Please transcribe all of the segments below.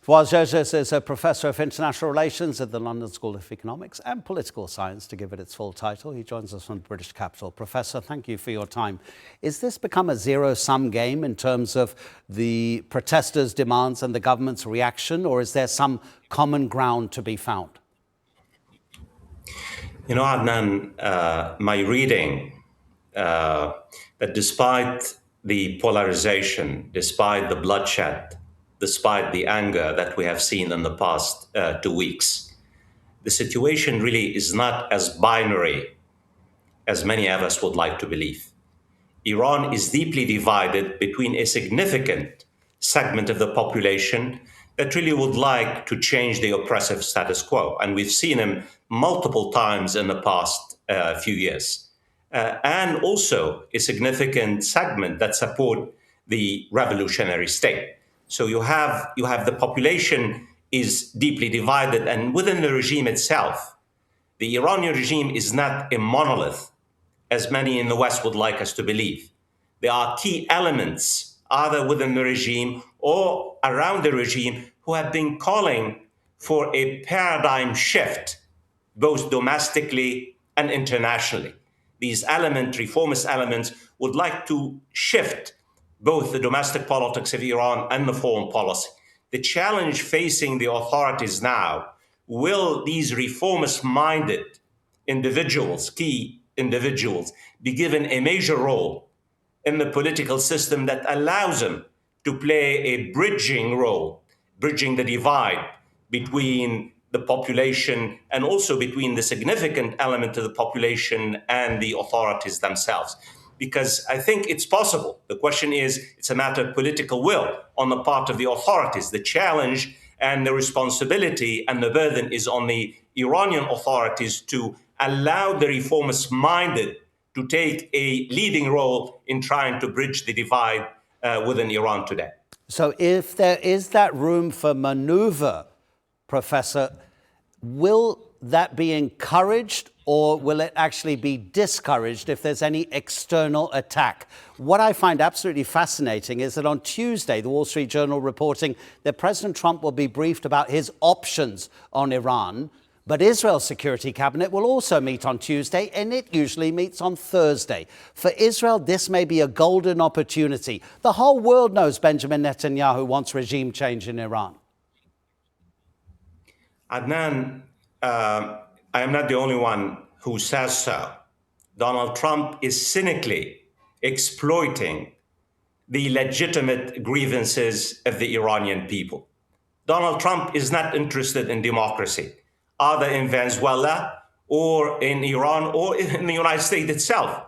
Fawaz Gerges is a professor of international relations at the London School of Economics and Political Science, to give it its full title. He joins us from the British capital. Professor, thank you for your time. Is this become a zero-sum game in terms of the protesters' demands and the government's reaction, or is there some common ground to be found? You know, Adnan, my reading that despite the polarization, despite the bloodshed, despite the anger that we have seen in the past 2 weeks, the situation really is not as binary as many of us would like to believe. Iran is deeply divided between a significant segment of the population that really would like to change the oppressive status quo. And we've seen him multiple times in the past few years. And also a significant segment that support the revolutionary state. So you have the population is deeply divided, and within the regime itself, the Iranian regime is not a monolith, as many in the West would like us to believe. There are key elements, either within the regime or around the regime, who have been calling for a paradigm shift, both domestically and internationally. These reformist elements, would like to shift both the domestic politics of Iran and the foreign policy. The challenge facing the authorities now, will these reformist-minded individuals, key individuals, be given a major role in the political system that allows them to play a bridging role, bridging the divide between the population and also between the significant element of the population and the authorities themselves. Because I think it's possible. The question is, it's a matter of political will on the part of the authorities. The challenge and the responsibility and the burden is on the Iranian authorities to allow the reformist-minded to take a leading role in trying to bridge the divide within Iran today. So if there is that room for maneuver, Professor, will that be encouraged, or will it actually be discouraged if there's any external attack? What I find absolutely fascinating is that on Tuesday, the Wall Street Journal reporting that President Trump will be briefed about his options on Iran, but Israel's Security Cabinet will also meet on Tuesday, and it usually meets on Thursday. For Israel, this may be a golden opportunity. The whole world knows Benjamin Netanyahu wants regime change in Iran. Adnan, I am not the only one who says so. Donald Trump is cynically exploiting the legitimate grievances of the Iranian people. Donald Trump is not interested in democracy, either in Venezuela or in Iran or in the United States itself.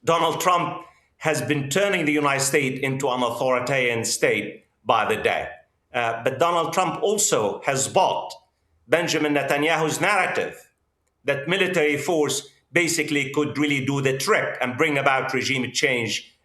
Donald Trump has been turning the United States into an authoritarian state by the day. But Donald Trump also has bought Benjamin Netanyahu's narrative that military force basically could really do the trick and bring about regime change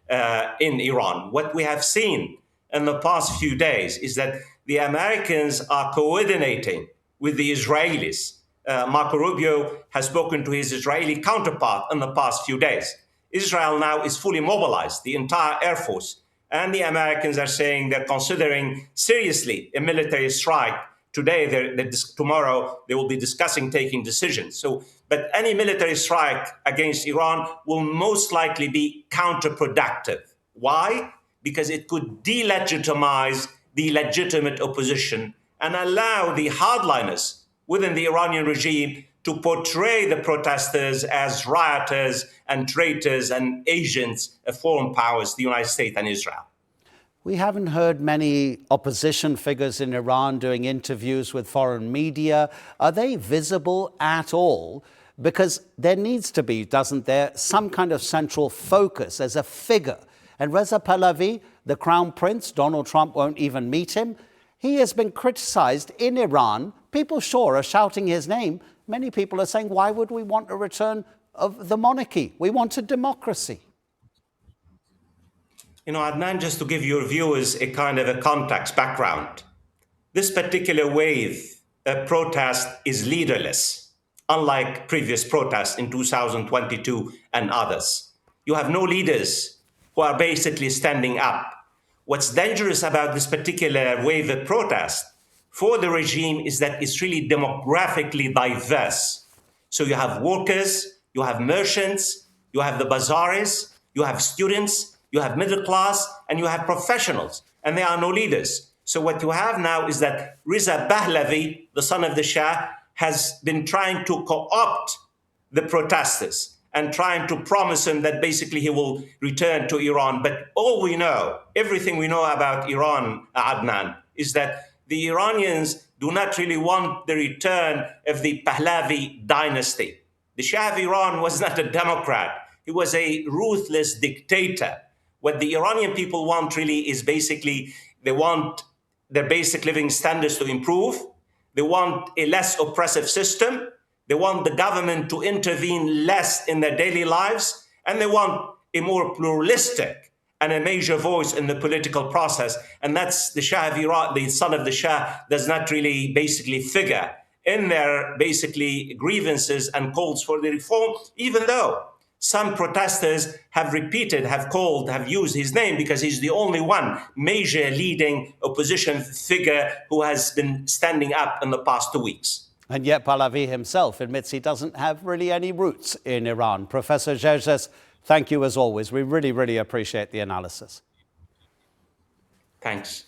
in Iran. What we have seen in the past few days is that the Americans are coordinating with the Israelis. Marco Rubio has spoken to his Israeli counterpart in the past few days. Israel now is fully mobilized, the entire Air Force, and the Americans are saying they're considering seriously a military strike. Today, tomorrow, they will be discussing taking decisions. But any military strike against Iran will most likely be counterproductive. Why? Because it could delegitimize the legitimate opposition and allow the hardliners within the Iranian regime to portray the protesters as rioters and traitors and agents of foreign powers, the United States and Israel. We haven't heard many opposition figures in Iran doing interviews with foreign media. Are they visible at all? Because there needs to be, doesn't there, some kind of central focus as a figure. And Reza Pahlavi, the crown prince, Donald Trump won't even meet him. He has been criticized in Iran. People, sure, are shouting his name. Many people are saying, why would we want a return of the monarchy? We want a democracy. You know, Adnan, just to give your viewers a kind of a context background, this particular wave of protest is leaderless, unlike previous protests in 2022 and others. You have no leaders who are basically standing up. What's dangerous about this particular wave of protest for the regime is that it's really demographically diverse. So you have workers, you have merchants, you have the bazaars, you have students, you have middle class, and you have professionals, and there are no leaders. So what you have now is that Riza Pahlavi, the son of the Shah, has been trying to co-opt the protesters and trying to promise him that basically he will return to Iran. But all we know, everything we know about Iran, Adnan, is that the Iranians do not really want the return of the Pahlavi dynasty. The Shah of Iran was not a democrat. He was a ruthless dictator. What the Iranian people want really is basically, they want their basic living standards to improve. They want a less oppressive system. They want the government to intervene less in their daily lives. And they want a more pluralistic and a major voice in the political process. And that's the Shah of Iran, the son of the Shah, does not really basically figure in their basically grievances and calls for the reform, even though some protesters have used his name because he's the only one major leading opposition figure who has been standing up in the past 2 weeks. And yet Pahlavi himself admits he doesn't have really any roots in Iran. Professor Gerges, thank you as always. We really, really appreciate the analysis. Thanks.